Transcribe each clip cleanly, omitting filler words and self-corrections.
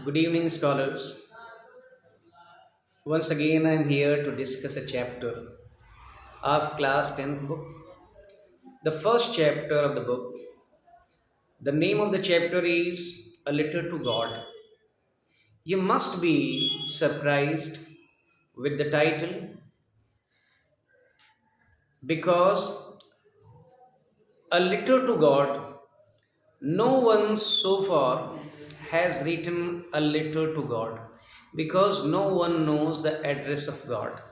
Good evening, scholars. Once again, I am here to discuss a chapter of class 10th book. The first chapter of the book, the name of the chapter is A Letter to God. You must be surprised with the title because A Letter to God, no one so far has written a letter to God because no one knows the address of God.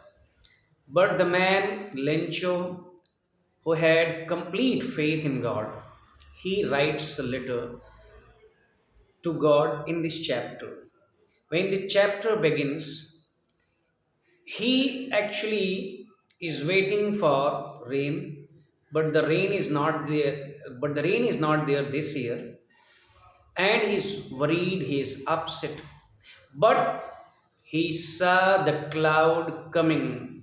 But the man Lencho, who had complete faith in God, he writes a letter to God in this chapter. When the chapter begins, he actually is waiting for rain, but the rain is not there. But the rain is not there this year, and he's worried. He is upset, but he saw the cloud coming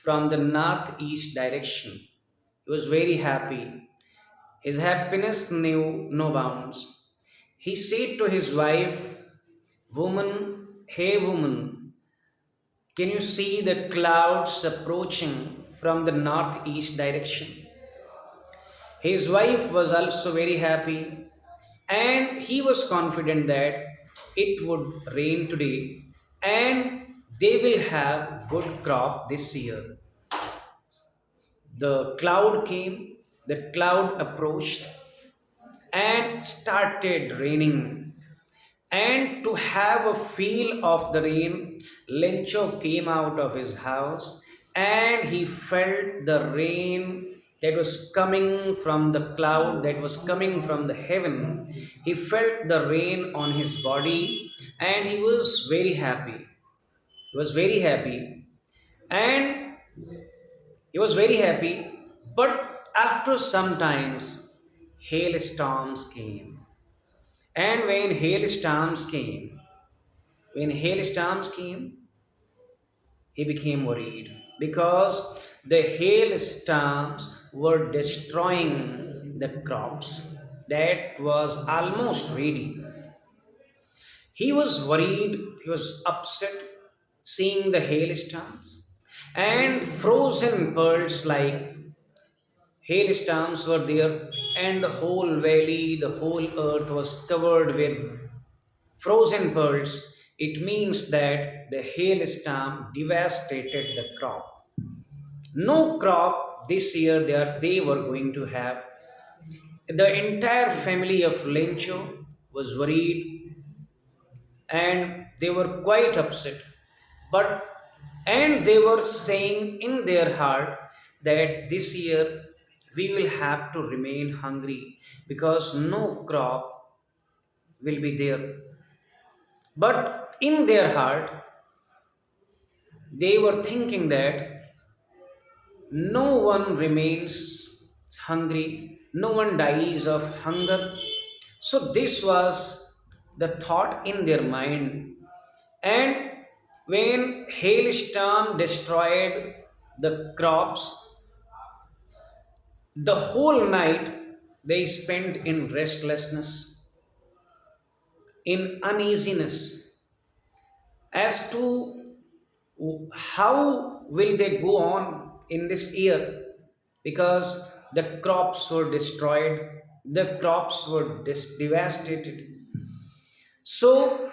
from the northeast direction. He was very happy. His happiness knew no bounds. He said to his wife, Woman, hey woman, can you see the clouds approaching from the northeast direction? His wife was also very happy and he was confident that it would rain today and they will have good crop this year. The cloud came, the cloud approached and started raining. And to have a feel of the rain, Lencho came out of his house and he felt the rain that was coming from the cloud, that was coming from the heaven. He felt the rain on his body and he was very happy. He was very happy. And he was very happy. But after some times, hailstorms came. And when hailstorms came, he became worried because the hailstorms were destroying the crops that was almost ready. He was worried, he was upset seeing the hailstorms and frozen pearls like hailstorms were there, and the whole valley, the whole earth was covered with frozen pearls. It means that the hailstorm devastated the crop. No crop this year they were going to have. The entire family of Lencho was worried and they were quite upset. But and they were saying in their heart that this year we will have to remain hungry because no crop will be there. But in their heart, they were thinking that no one remains hungry, no one dies of hunger. So, this was the thought in their mind. And when hailstorm destroyed the crops, the whole night they spent in restlessness, in uneasiness as to how will they go on in this year because the crops were destroyed, the crops were devastated. So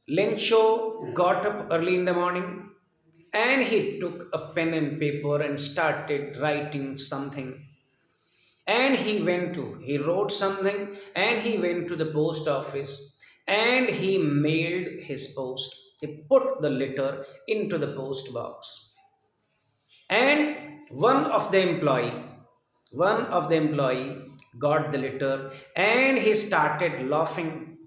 Lencho got up early in the morning and he took a pen and paper and started writing something. And he wrote something and he went to the post office and he mailed his post. He put the letter into the post box. And one of the employee got the letter and he started laughing.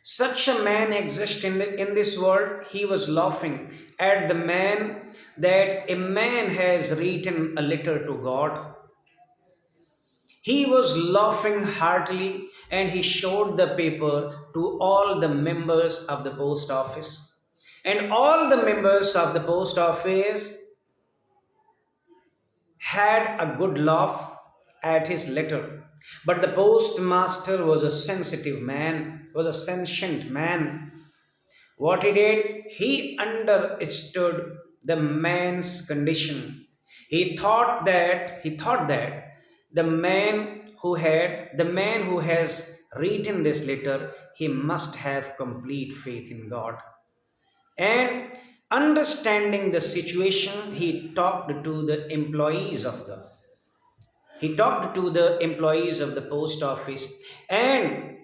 Such a man exists in this world. He was laughing at the man that a man has written a letter to God. He was laughing heartily and he showed the paper to all the members of the post office. And all the members of the post office had a good laugh at his letter. But the postmaster was a sensitive man was a sentient man. What he did, he understood the man's condition. He thought that the man who has written this letter, he must have complete faith in God. And understanding the situation, he talked to the employees of the post office, and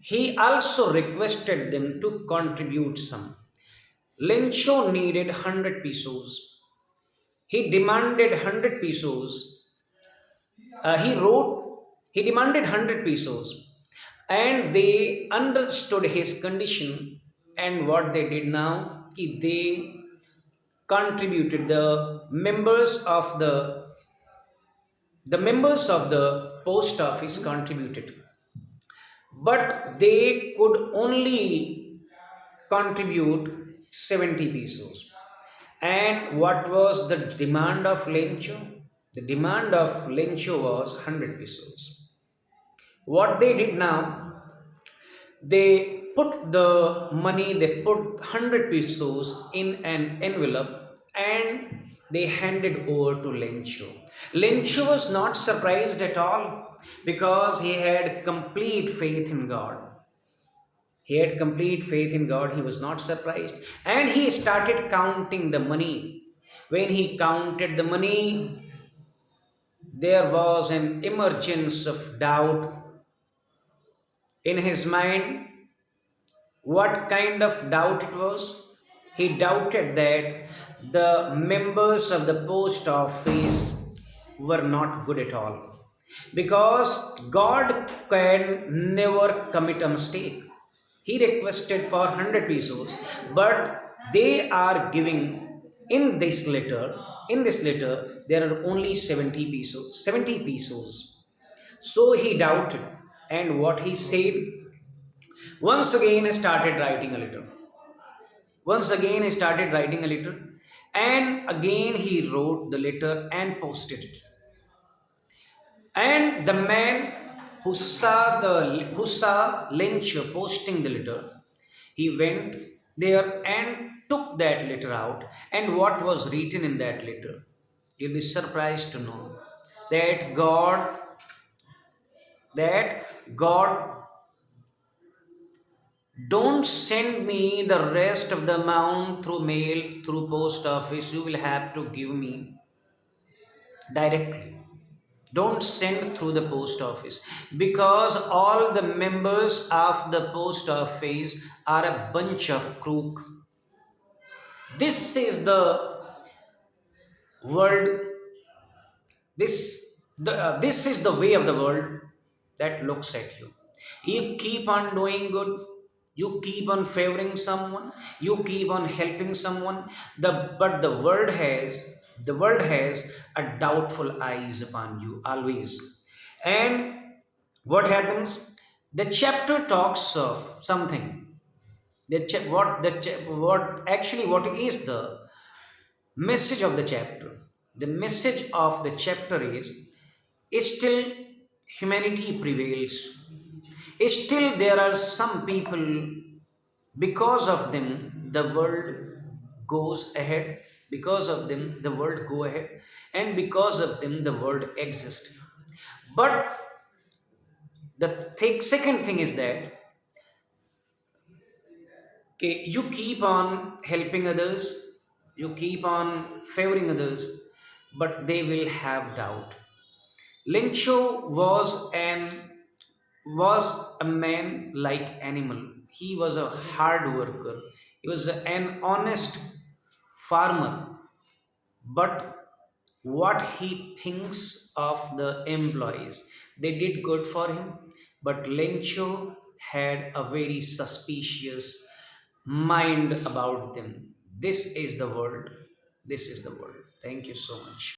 he also requested them to contribute some. Lencho needed 100 pesos. He demanded 100 pesos. He wrote, he demanded 100 pesos. And they understood his condition. And what they did now, they contributed, the members of the post office contributed, but they could only contribute 70 pesos. And what was the demand of Lencho? The demand of Lencho was 100 pesos. What they did now, they put 100 pesos in an envelope and they handed over to Lencho. Lencho was not surprised at all because he had complete faith in God. He had complete faith in God. He was not surprised. And he started counting the money. When he counted the money, there was an emergence of doubt in his mind. What kind of doubt it was? He doubted that the members of the post office were not good at all. Because God can never commit a mistake. He requested for 100 pesos, but they are giving in this letter, there are only 70 pesos, 70 pesos. So he doubted, and what he said, once again he started writing a letter. Once again he started writing a letter, and again he wrote the letter and posted it. And the man who saw Lynch posting the letter, he went there and took that letter out. And what was written in that letter? You'll be surprised to know that God, don't send me the rest of the amount through mail, through post office. You will have to give me directly. Don't send through the post office, because all the members of the post office are a bunch of crook. This is the world. This is the way of the world that looks at you. You keep on doing good. You keep on favoring someone. You keep on helping someone. But the world has a doubtful eyes upon you always. And what happens? The chapter talks of something. What is the message of the chapter? The message of the chapter is still humanity prevails. Still there are some people, because of them the world goes ahead, because of them the world go ahead, and because of them the world exists. But the second thing is that, okay, you keep on helping others, you keep on favoring others, but they will have doubt. Lencho was a man like animal. He was a hard worker. He was an honest farmer. But what he thinks of the employees, they did good for him. But Lencho had a very suspicious mind about them. This is the world. This is the world. Thank you so much.